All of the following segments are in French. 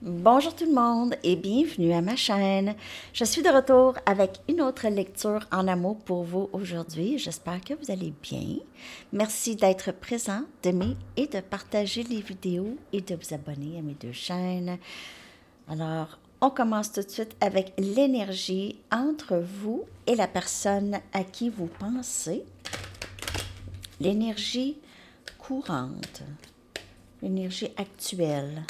Bonjour tout le monde et bienvenue à ma chaîne. Je suis de retour avec une autre lecture en amour pour vous aujourd'hui. J'espère que vous allez bien. Merci d'être présent, d'aimer et de partager les vidéos et de vous abonner à mes deux chaînes. Alors, on commence tout de suite avec l'énergie entre vous et la personne à qui vous pensez. L'énergie courante, l'énergie actuelle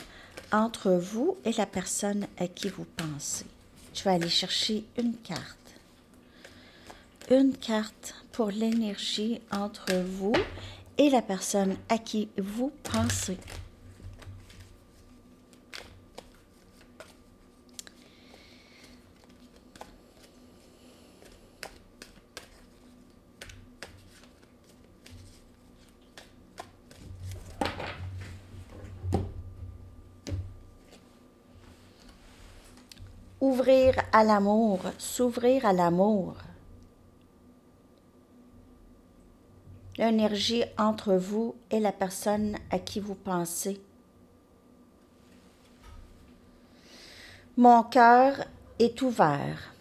entre vous et la personne à qui vous pensez. Je vais aller chercher une carte. Une carte pour l'énergie entre vous et la personne à qui vous pensez. Ouvrir à l'amour, s'ouvrir à l'amour. L'énergie entre vous et la personne à qui vous pensez. Mon cœur est ouvert.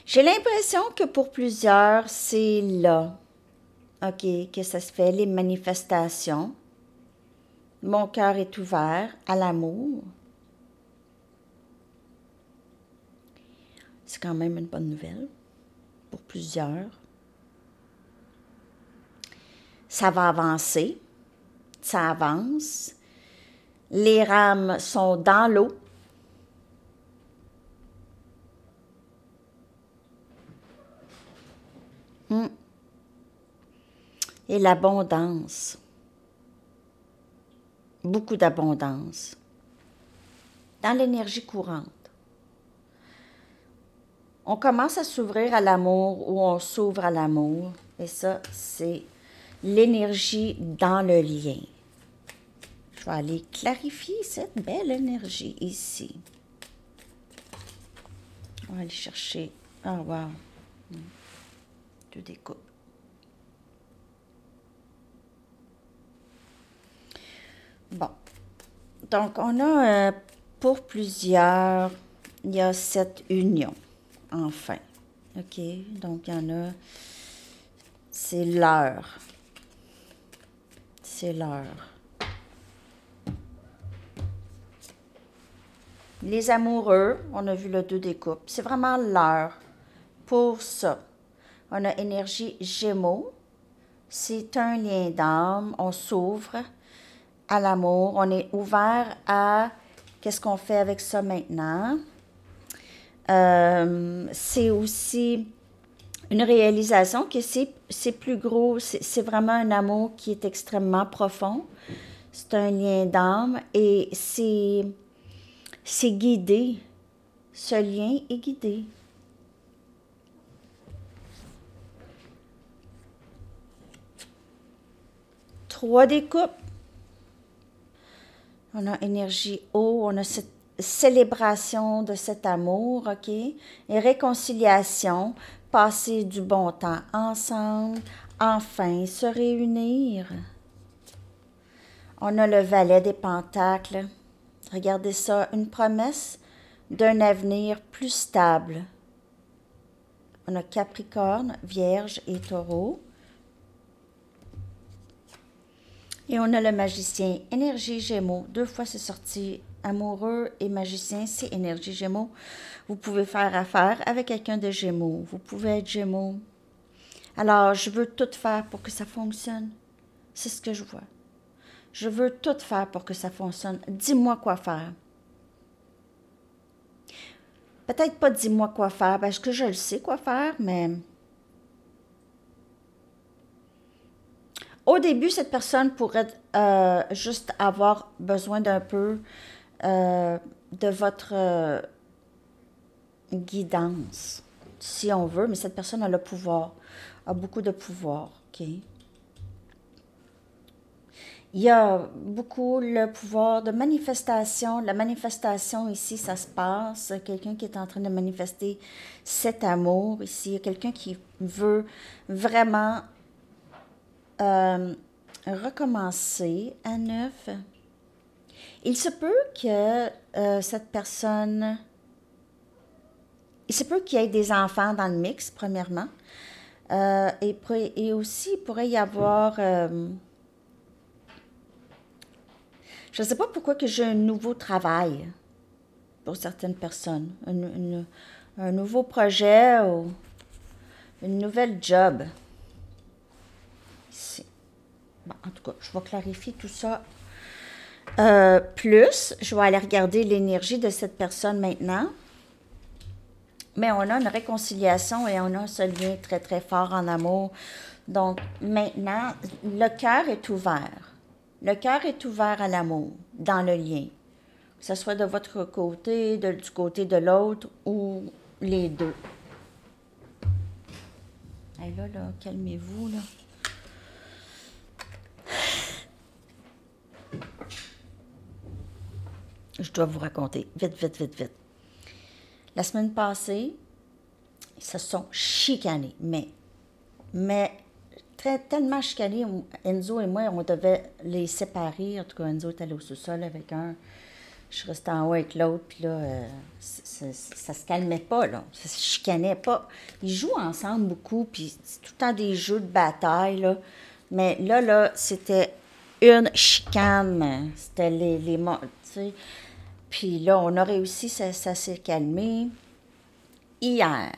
J'ai l'impression que pour plusieurs, c'est là. OK, que ça se fait, les manifestations. Mon cœur est ouvert à l'amour. C'est quand même une bonne nouvelle pour plusieurs. Ça va avancer. Ça avance. Les rames sont dans l'eau. Et l'abondance. Beaucoup d'abondance. Dans l'énergie courante. On commence à s'ouvrir à l'amour ou on s'ouvre à l'amour. Et ça, c'est l'énergie dans le lien. Je vais aller clarifier cette belle énergie ici. On va aller chercher. Ah, wow. Deux découpes. Bon. Donc, on a pour plusieurs, il y a cette union, enfin. OK? Donc, il y en a, c'est l'heure. C'est l'heure. Les amoureux, on a vu le 2 des coupes. C'est vraiment l'heure pour ça. On a énergie Gémeaux. C'est un lien d'âme. On s'ouvre à l'amour. On est ouvert à qu'est-ce qu'on fait avec ça maintenant. C'est aussi une réalisation que c'est plus gros. C'est vraiment un amour qui est extrêmement profond. C'est un lien d'âme et c'est guidé. Ce lien est guidé. Trois des coupes. On a énergie eau, on a cette célébration de cet amour, OK? Et réconciliation, passer du bon temps ensemble, enfin se réunir. On a le valet des pentacles. Regardez ça, une promesse d'un avenir plus stable. On a Capricorne, Vierge et Taureau. Et on a le magicien, énergie Gémeaux. 2 fois c'est sorti. Amoureux et magicien, c'est énergie Gémeaux. Vous pouvez faire affaire avec quelqu'un de Gémeaux. Vous pouvez être Gémeaux. Alors, je veux tout faire pour que ça fonctionne. C'est ce que je vois. Je veux tout faire pour que ça fonctionne. Dis-moi quoi faire. Peut-être pas dis-moi quoi faire, parce que je le sais quoi faire, mais au début, cette personne pourrait juste avoir besoin d'un peu de votre guidance, si on veut, mais cette personne a le pouvoir, a beaucoup de pouvoir, OK? Il y a beaucoup le pouvoir de manifestation. La manifestation ici, ça se passe. Quelqu'un qui est en train de manifester cet amour ici. Il y a quelqu'un qui veut vraiment recommencer à neuf. Il se peut que cette personne... Il se peut qu'il y ait des enfants dans le mix, premièrement. Et aussi, il pourrait y avoir... je ne sais pas pourquoi que j'ai un nouveau travail pour certaines personnes. Un nouveau projet ou une nouvelle job. Ici. Bon, en tout cas, je vais clarifier tout ça plus. Je vais aller regarder l'énergie de cette personne maintenant. Mais on a une réconciliation et on a ce lien très, très fort en amour. Donc, maintenant, le cœur est ouvert. Le cœur est ouvert à l'amour, dans le lien. Que ce soit de votre côté, du côté de l'autre ou les deux. Et là, calmez-vous, là. Je dois vous raconter. Vite, vite, vite, vite. La semaine passée, ils se sont chicanés, mais tellement chicanés. Enzo et moi, on devait les séparer. En tout cas, Enzo est allé au sous-sol avec un. Je suis restée en haut avec l'autre, puis là, ça se calmait pas, là. Ça se chicanait pas. Ils jouent ensemble beaucoup, puis c'est tout le temps des jeux de bataille, là. Mais là, c'était une chicane. C'était tu sais. Puis là, on a réussi, ça s'est calmé. Hier,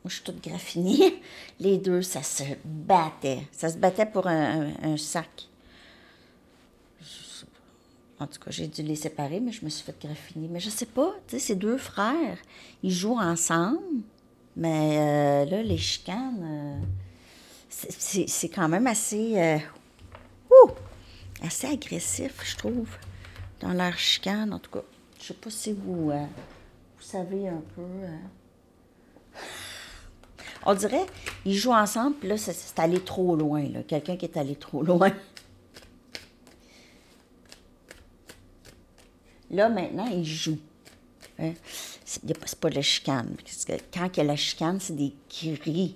moi, je suis toute graffinée. Les deux, ça se battait. Ça se battait pour un sac. En tout cas, j'ai dû les séparer, mais je me suis fait graffiner. Mais je sais pas, tu sais, ces deux frères, ils jouent ensemble, mais là, les chicanes, c'est quand même assez, assez agressif, je trouve, dans leur chicane. En tout cas, je sais pas si vous savez un peu... On dirait, ils jouent ensemble, puis là, c'est allé trop loin, là. Quelqu'un qui est allé trop loin. Là, maintenant, ils jouent. Hein? C'est pas la chicane. Parce que quand il y a la chicane, c'est des cris.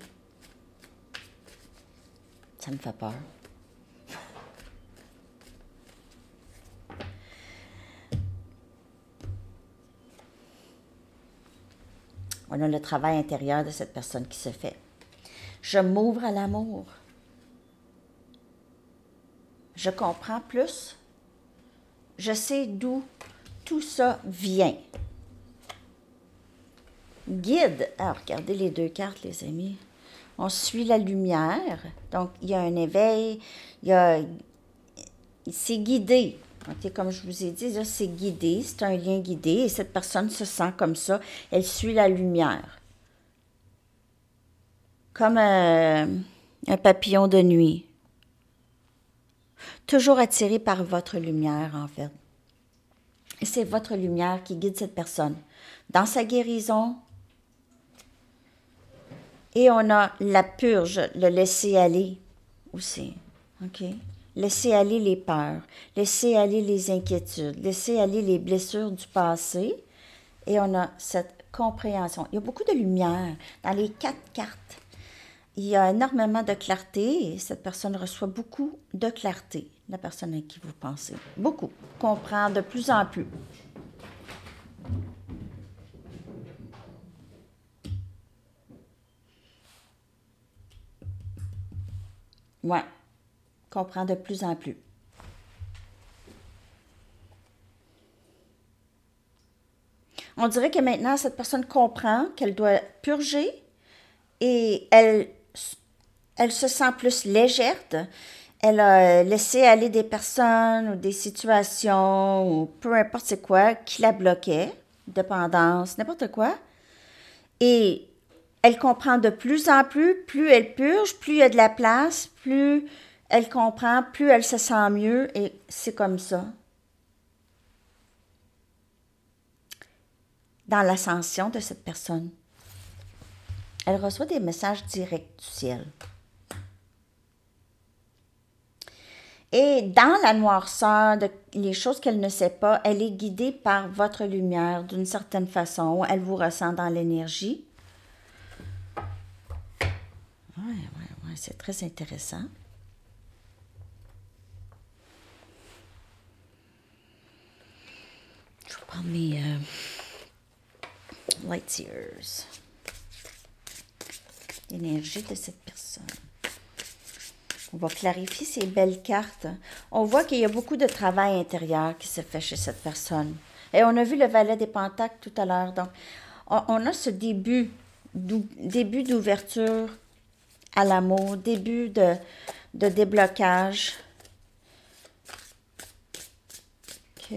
Ça me fait peur. On a le travail intérieur de cette personne qui se fait. Je m'ouvre à l'amour. Je comprends plus. Je sais d'où tout ça vient. Guide. Ah, regardez les deux cartes, les amis. On suit la lumière. Donc, il y a un éveil. C'est guidé. Okay, comme je vous ai dit, c'est guidé. C'est un lien guidé. Et cette personne se sent comme ça. Elle suit la lumière. Comme un papillon de nuit. Toujours attiré par votre lumière, en fait. Et c'est votre lumière qui guide cette personne dans sa guérison. Et on a la purge, le laisser aller aussi. OK? Laisser aller les peurs, laisser aller les inquiétudes, laisser aller les blessures du passé. Et on a cette compréhension. Il y a beaucoup de lumière dans les 4 cartes. Il y a énormément de clarté et cette personne reçoit beaucoup de clarté, la personne à qui vous pensez. Beaucoup. Comprend de plus en plus. Ouais. Comprend de plus en plus. On dirait que maintenant, cette personne comprend qu'elle doit purger et elle se sent plus légère. Elle a laissé aller des personnes ou des situations ou peu importe c'est quoi qui la bloquait, dépendance, n'importe quoi. Et elle comprend de plus en plus elle purge, plus il y a de la place, plus elle comprend, plus elle se sent mieux et c'est comme ça. Dans l'ascension de cette personne. Elle reçoit des messages directs du ciel. Et dans la noirceur, les choses qu'elle ne sait pas, elle est guidée par votre lumière d'une certaine façon. Elle vous ressent dans l'énergie. Ouais, c'est très intéressant. Je vais prendre mes light years. L'énergie de cette personne. On va clarifier ces belles cartes. On voit qu'il y a beaucoup de travail intérieur qui se fait chez cette personne. Et on a vu le valet des pentacles tout à l'heure. Donc, on a ce début d'ouverture à l'amour, début de déblocage. OK.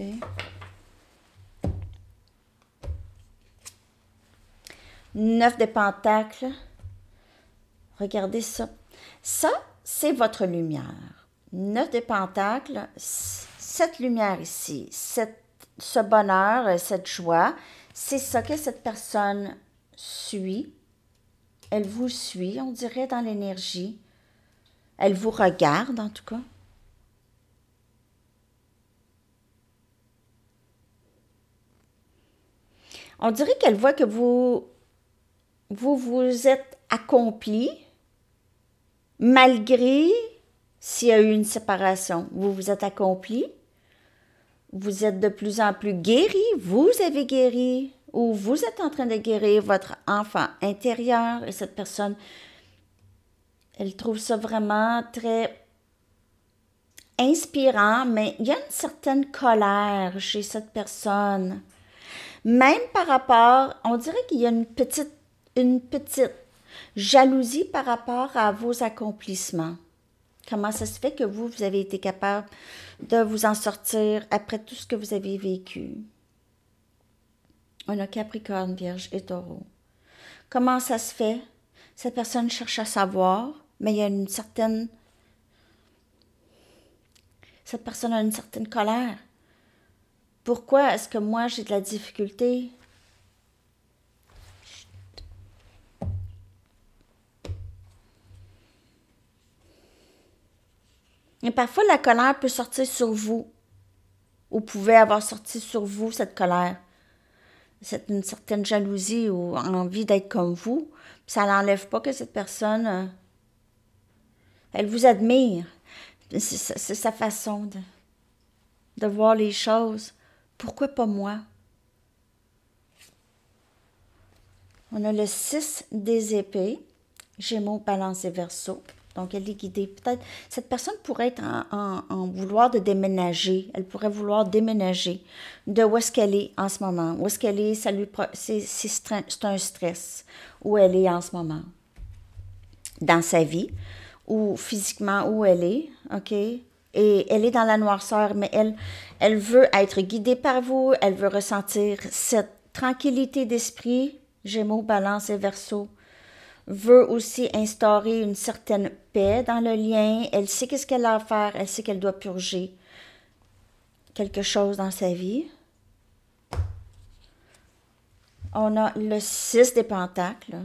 Neuf de pentacles. Regardez ça. Ça, c'est votre lumière. Neuf de pentacles, cette lumière ici, ce bonheur, cette joie, c'est ça que cette personne suit. Elle vous suit, on dirait, dans l'énergie. Elle vous regarde, en tout cas. On dirait qu'elle voit que vous êtes accompli, malgré s'il y a eu une séparation. Vous vous êtes accompli, vous êtes de plus en plus guéri, vous avez guéri, ou vous êtes en train de guérir votre enfant intérieur, et cette personne, elle trouve ça vraiment très inspirant, mais il y a une certaine colère chez cette personne. Même par rapport, on dirait qu'il y a une petite jalousie par rapport à vos accomplissements. Comment ça se fait que vous avez été capable de vous en sortir après tout ce que vous avez vécu? On a Capricorne, Vierge et Taureau. Comment ça se fait? Cette personne cherche à savoir, mais il y a une certaine... Cette personne a une certaine colère. Pourquoi est-ce que moi j'ai de la difficulté? Et parfois, la colère peut sortir sur vous, ou pouvait avoir sorti sur vous cette colère. C'est une certaine jalousie ou envie d'être comme vous. Ça n'enlève pas que cette personne, elle vous admire. C'est sa façon de voir les choses. Pourquoi pas moi? On a le 6 des épées, Gémeaux, Balance et Verseau. Donc, elle est guidée. Peut-être, cette personne pourrait être en vouloir de déménager. Elle pourrait vouloir déménager de où est-ce qu'elle est en ce moment. Où est-ce qu'elle est, c'est un stress où elle est en ce moment. Dans sa vie, ou physiquement où elle est, OK? Et elle est dans la noirceur, mais elle veut être guidée par vous. Elle veut ressentir cette tranquillité d'esprit. Gémeaux, Balance et Verseau. Veut aussi instaurer une certaine paix dans le lien. Elle sait qu'est-ce qu'elle a à faire. Elle sait qu'elle doit purger quelque chose dans sa vie. On a le 6 des pentacles.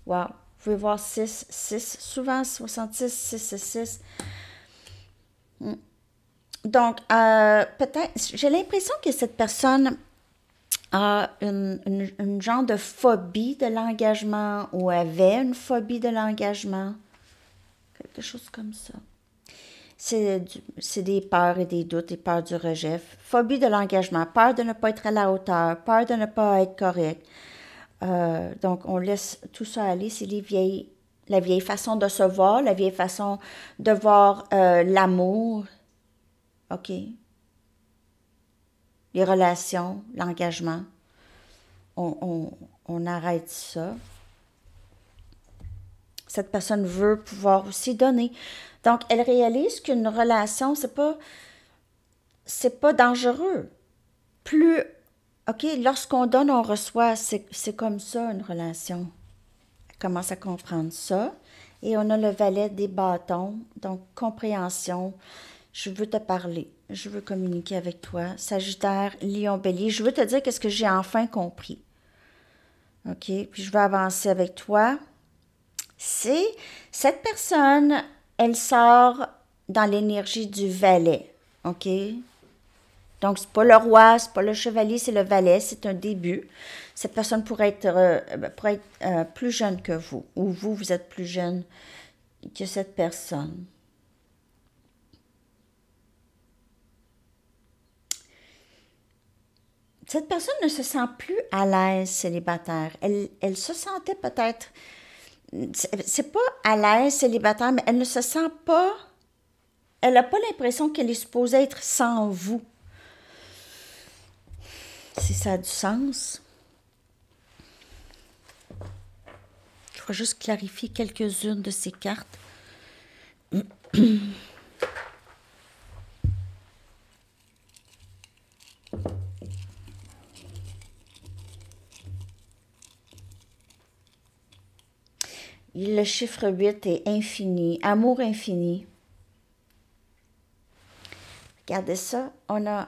Wow. Vous pouvez voir 6, 6. Souvent, 66, 6 et 6. Donc, peut-être, j'ai l'impression que cette personne a une genre de phobie de l'engagement ou avait une phobie de l'engagement. Quelque chose comme ça. C'est des peurs et des doutes, des peurs du rejet. Phobie de l'engagement, peur de ne pas être à la hauteur, peur de ne pas être correct. Donc, on laisse tout ça aller. C'est la vieille façon de se voir, la vieille façon de voir l'amour. OK. Les relations, l'engagement. On arrête ça. Cette personne veut pouvoir aussi donner. Donc, elle réalise qu'une relation, c'est pas dangereux. Plus, OK, lorsqu'on donne, on reçoit, c'est comme ça, une relation. Elle commence à comprendre ça. Et on a le valet des bâtons, donc compréhension. Je veux te parler. Je veux communiquer avec toi. Sagittaire, Lion, Bélier. Je veux te dire qu'est-ce que j'ai enfin compris. OK? Puis je vais avancer avec toi. C'est cette personne, elle sort dans l'énergie du valet, OK? Donc, c'est pas le roi, c'est pas le chevalier, c'est le valet, c'est un début. Cette personne pourrait être plus jeune que vous, ou vous, vous êtes plus jeune que cette personne. Cette personne ne se sent plus à l'aise célibataire. Elle se sentait peut-être, c'est pas à l'aise célibataire, mais elle ne se sent pas, elle n'a pas l'impression qu'elle est supposée être sans vous. Si ça a du sens. Je vais juste clarifier quelques-unes de ces cartes. Le chiffre 8 est infini, amour infini. Regardez ça, on a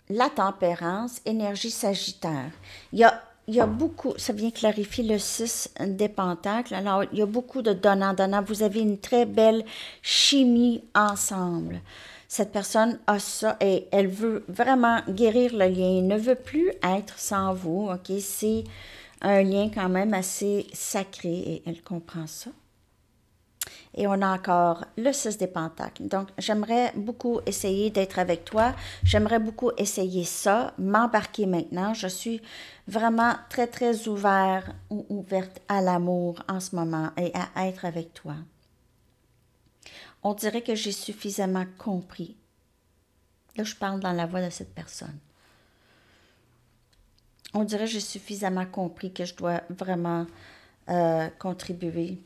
la tempérance, énergie sagittaire. Il y a beaucoup, ça vient clarifier le 6 des pentacles, alors il y a beaucoup de donnant-donnant. Vous avez une très belle chimie ensemble. Cette personne a ça et elle veut vraiment guérir le lien, ne veut plus être sans vous, ok? C'est un lien quand même assez sacré et elle comprend ça. Et on a encore le 6 des pentacles. Donc, j'aimerais beaucoup essayer d'être avec toi. J'aimerais beaucoup essayer ça, m'embarquer maintenant. Je suis vraiment très, très ouverte à l'amour en ce moment et à être avec toi. On dirait que j'ai suffisamment compris. Là, je parle dans la voix de cette personne. On dirait que j'ai suffisamment compris que je dois vraiment contribuer.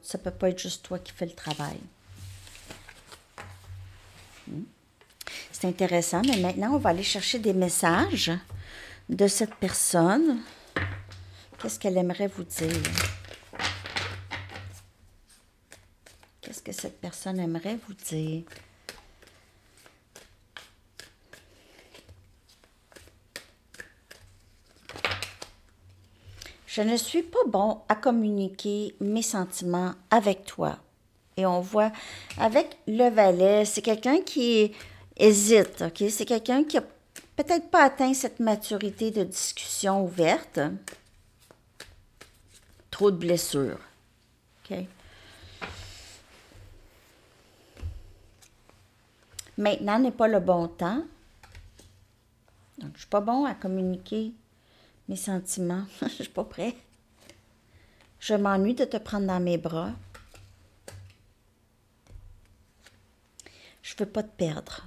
Ça ne peut pas être juste toi qui fais le travail. C'est intéressant, mais maintenant, on va aller chercher des messages de cette personne. Qu'est-ce qu'elle aimerait vous dire? Qu'est-ce que cette personne aimerait vous dire? Je ne suis pas bon à communiquer mes sentiments avec toi. Et on voit, avec le valet, c'est quelqu'un qui hésite, OK? C'est quelqu'un qui a peut-être pas atteint cette maturité de discussion ouverte. Trop de blessures, OK? Maintenant n'est pas le bon temps. Donc, je ne suis pas bon à communiquer mes sentiments. Je ne suis pas prêt. Je m'ennuie de te prendre dans mes bras. Je ne veux pas te perdre.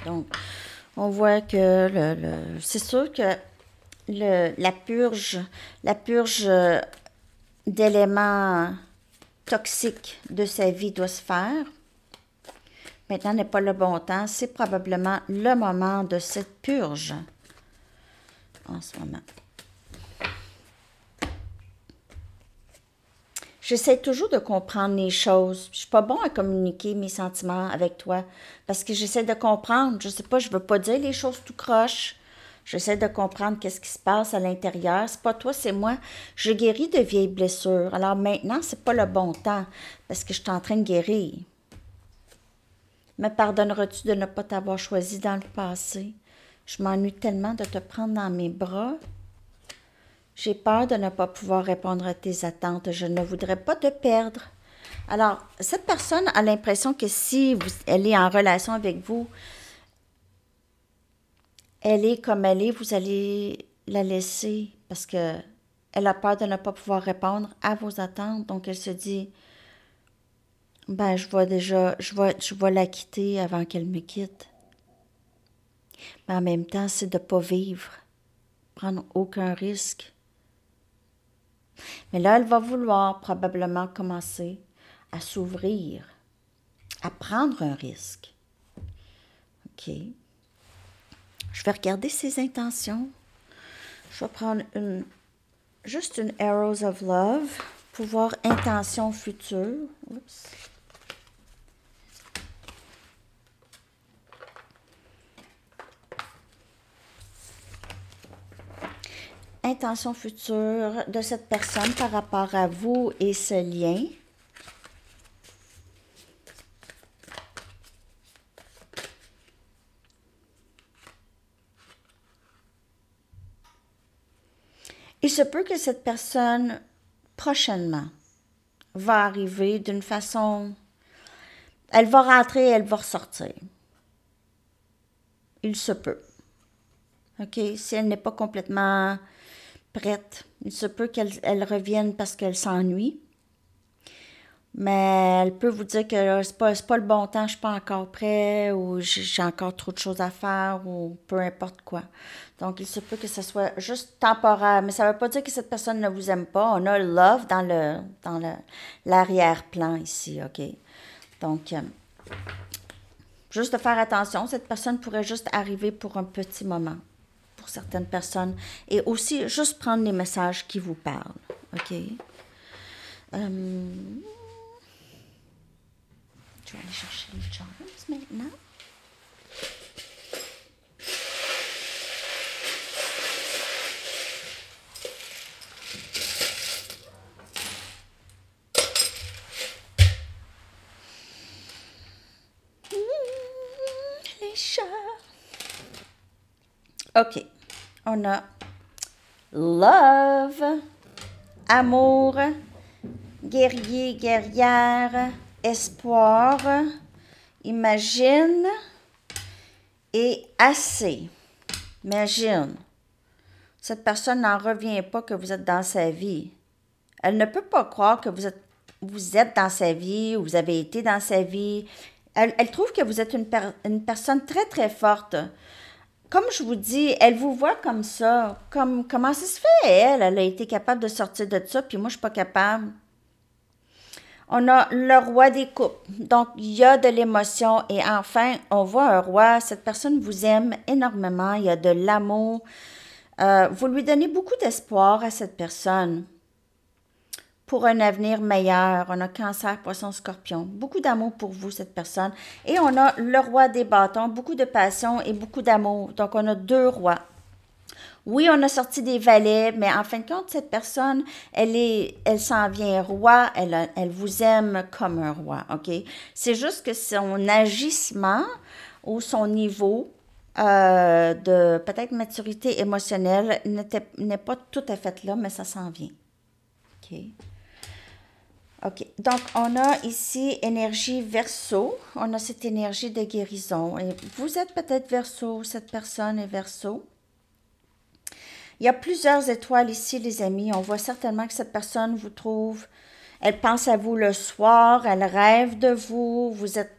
Donc, on voit que c'est sûr que la purge d'éléments toxiques de sa vie doit se faire. Maintenant n'est pas le bon temps. C'est probablement le moment de cette purge en ce moment. J'essaie toujours de comprendre les choses. Je suis pas bon à communiquer mes sentiments avec toi parce que j'essaie de comprendre. Je sais pas, je veux pas dire les choses tout croche. J'essaie de comprendre qu'est-ce qui se passe à l'intérieur. C'est pas toi, c'est moi. Je guéris de vieilles blessures. Alors maintenant, c'est pas le bon temps parce que je suis en train de guérir. Me pardonneras-tu de ne pas t'avoir choisi dans le passé? Je m'ennuie tellement de te prendre dans mes bras. J'ai peur de ne pas pouvoir répondre à tes attentes. Je ne voudrais pas te perdre. Alors, cette personne a l'impression que si elle est en relation avec vous, elle est comme elle est, vous allez la laisser parce que elle a peur de ne pas pouvoir répondre à vos attentes. Donc, elle se dit, ben, je vais la quitter avant qu'elle me quitte. Mais en même temps, c'est de ne pas vivre, prendre aucun risque. Mais là, elle va vouloir probablement commencer à s'ouvrir, à prendre un risque. OK. Je vais regarder ses intentions. Je vais prendre juste une Arrows of Love pour voir intention future. Oups. Intention future de cette personne par rapport à vous et ce lien. Il se peut que cette personne, prochainement, va arriver d'une façon... Elle va rentrer, elle va ressortir. Il se peut. OK? Si elle n'est pas complètement prête, il se peut qu'elle revienne parce qu'elle s'ennuie. Mais elle peut vous dire que c'est pas le bon temps, je suis pas encore prêt, ou j'ai encore trop de choses à faire, ou peu importe quoi. Donc, il se peut que ce soit juste temporaire, mais ça ne veut pas dire que cette personne ne vous aime pas. On a love dans l'arrière-plan ici, OK? Donc, juste de faire attention, cette personne pourrait juste arriver pour un petit moment, pour certaines personnes, et aussi juste prendre les messages qui vous parlent, OK? Je vais aller chercher les charms maintenant. Les chats. OK. On a love, amour, guerrier, guerrière, espoir, imagine et assez. Imagine. Cette personne n'en revient pas que vous êtes dans sa vie. Elle ne peut pas croire que vous êtes dans sa vie ou vous avez été dans sa vie. Elle trouve que vous êtes une personne très, très forte. Comme je vous dis, elle vous voit comme ça. Comment ça se fait, elle? Elle a été capable de sortir de ça, puis moi, je ne suis pas capable. On a le roi des coupes. Donc, il y a de l'émotion. Et enfin, on voit un roi. Cette personne vous aime énormément. Il y a de l'amour. Vous lui donnez beaucoup d'espoir à cette personne pour un avenir meilleur. On a cancer, poisson, scorpion. Beaucoup d'amour pour vous, cette personne. Et on a le roi des bâtons. Beaucoup de passion et beaucoup d'amour. Donc, on a deux rois. Oui, on a sorti des valets, mais en fin de compte, cette personne, elle s'en vient roi, elle vous aime comme un roi, OK? C'est juste que son agissement ou son niveau de peut-être maturité émotionnelle n'est pas tout à fait là, mais ça s'en vient. OK? OK. Donc, on a ici énergie Verseau. On a cette énergie de guérison. Et vous êtes peut-être Verseau, cette personne est Verseau. Il y a plusieurs étoiles ici, les amis. On voit certainement que cette personne vous trouve, elle pense à vous le soir, elle rêve de vous. Vous êtes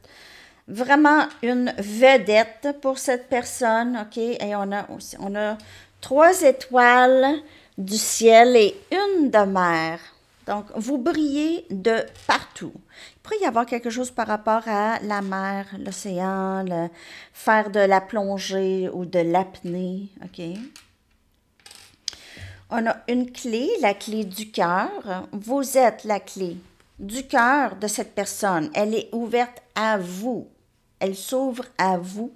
vraiment une vedette pour cette personne, OK? Et on a 3 étoiles du ciel et une de mer. Donc, vous brillez de partout. Il pourrait y avoir quelque chose par rapport à la mer, l'océan, faire de la plongée ou de l'apnée, OK? On a une clé, la clé du cœur. Vous êtes la clé du cœur de cette personne. Elle est ouverte à vous. Elle s'ouvre à vous.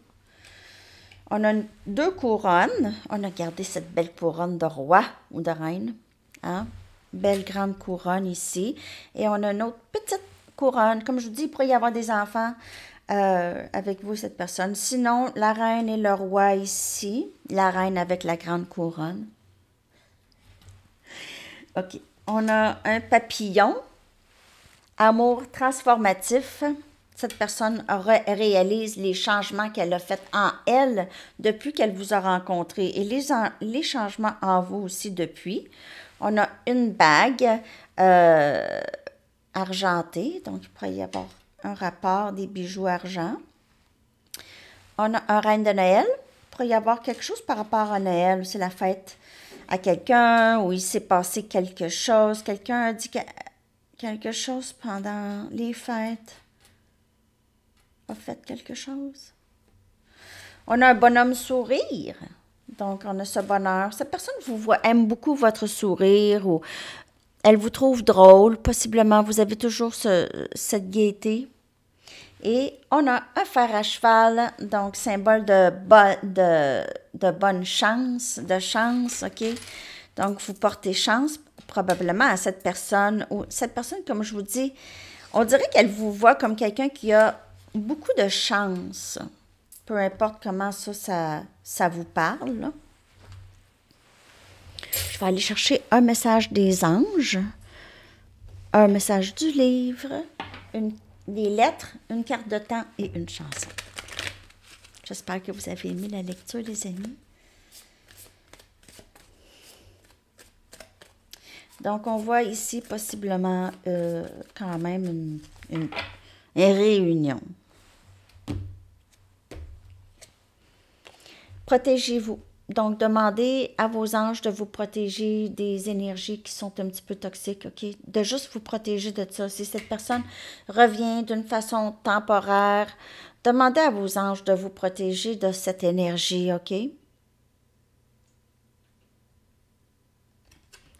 On a 2 couronnes. On a gardé cette belle couronne de roi ou de reine. Hein? Belle grande couronne ici. Et on a une autre petite couronne. Comme je vous dis, il pourrait y avoir des enfants avec vous, cette personne. Sinon, la reine et le roi ici. La reine avec la grande couronne. OK. On a un papillon. Amour transformatif. Cette personne réalise les changements qu'elle a faits en elle depuis qu'elle vous a rencontré et les changements en vous aussi depuis. On a une bague argentée. Donc, il pourrait y avoir un rapport des bijoux argent. On a un reine de Noël. Il pourrait y avoir quelque chose par rapport à Noël. C'est la fête à quelqu'un, où il s'est passé quelque chose. Quelqu'un a dit quelque chose pendant les fêtes. A fait quelque chose. On a un bonhomme sourire. Donc, on a ce bonheur. Cette personne aime beaucoup votre sourire ou elle vous trouve drôle. Possiblement, vous avez toujours cette gaieté. Et on a un fer à cheval, donc symbole de bonne chance, de chance, OK? Donc, vous portez chance probablement à cette personne. Ou cette personne, comme je vous dis, on dirait qu'elle vous voit comme quelqu'un qui a beaucoup de chance. Peu importe comment ça vous parle, là. Je vais aller chercher un message des anges, un message du livre, des lettres, une carte de temps et une chanson. J'espère que vous avez aimé la lecture, les amis. Donc, on voit ici possiblement quand même une réunion. Protégez-vous. Donc, demandez à vos anges de vous protéger des énergies qui sont un petit peu toxiques, OK? De juste vous protéger de ça. Si cette personne revient d'une façon temporaire, demandez à vos anges de vous protéger de cette énergie, OK?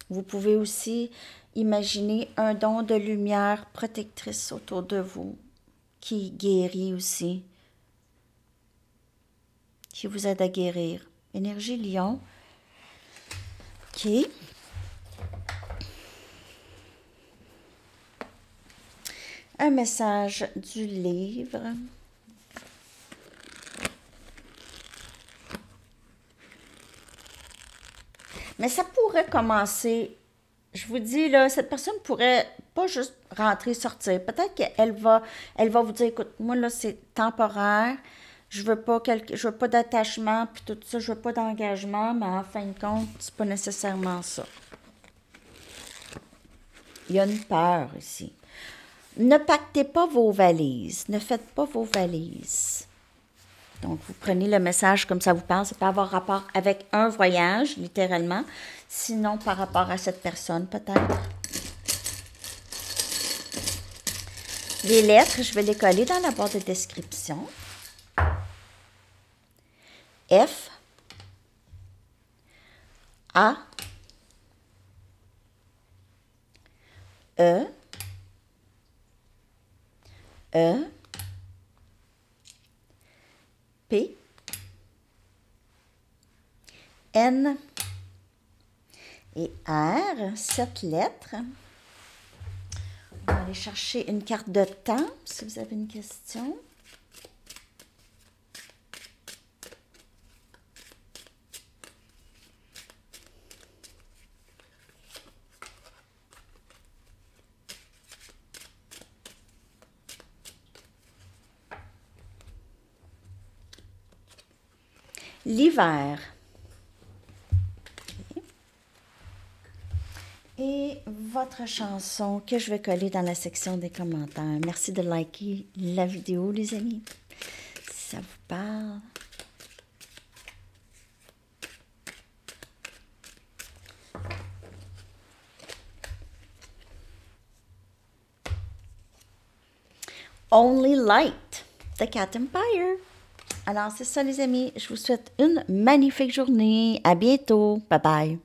Vous pouvez aussi imaginer un don de lumière protectrice autour de vous qui guérit aussi, qui vous aide à guérir. Énergie lion. OK. Un message du livre. Mais ça pourrait commencer, je vous dis, là, cette personne pourrait pas juste rentrer, sortir. Peut-être qu'elle va vous dire, écoute, moi, là, c'est temporaire. Je veux pas d'attachement, puis tout ça, je veux pas d'engagement, mais en fin de compte, c'est pas nécessairement ça. Il y a une peur ici. Ne pactez pas vos valises. Ne faites pas vos valises. Donc, vous prenez le message comme ça vous parle. Ça peut avoir rapport avec un voyage, littéralement. Sinon, par rapport à cette personne, peut-être. Les lettres, je vais les coller dans la boîte de description. F, A, E, P, N et R, 7 lettres. On va aller chercher une carte de temps, si vous avez une question. L'hiver. Okay. Et votre chanson que je vais coller dans la section des commentaires. Merci de liker la vidéo, les amis, si ça vous parle. Only Light, The Cat Empire. Alors, c'est ça, les amis. Je vous souhaite une magnifique journée. À bientôt. Bye bye.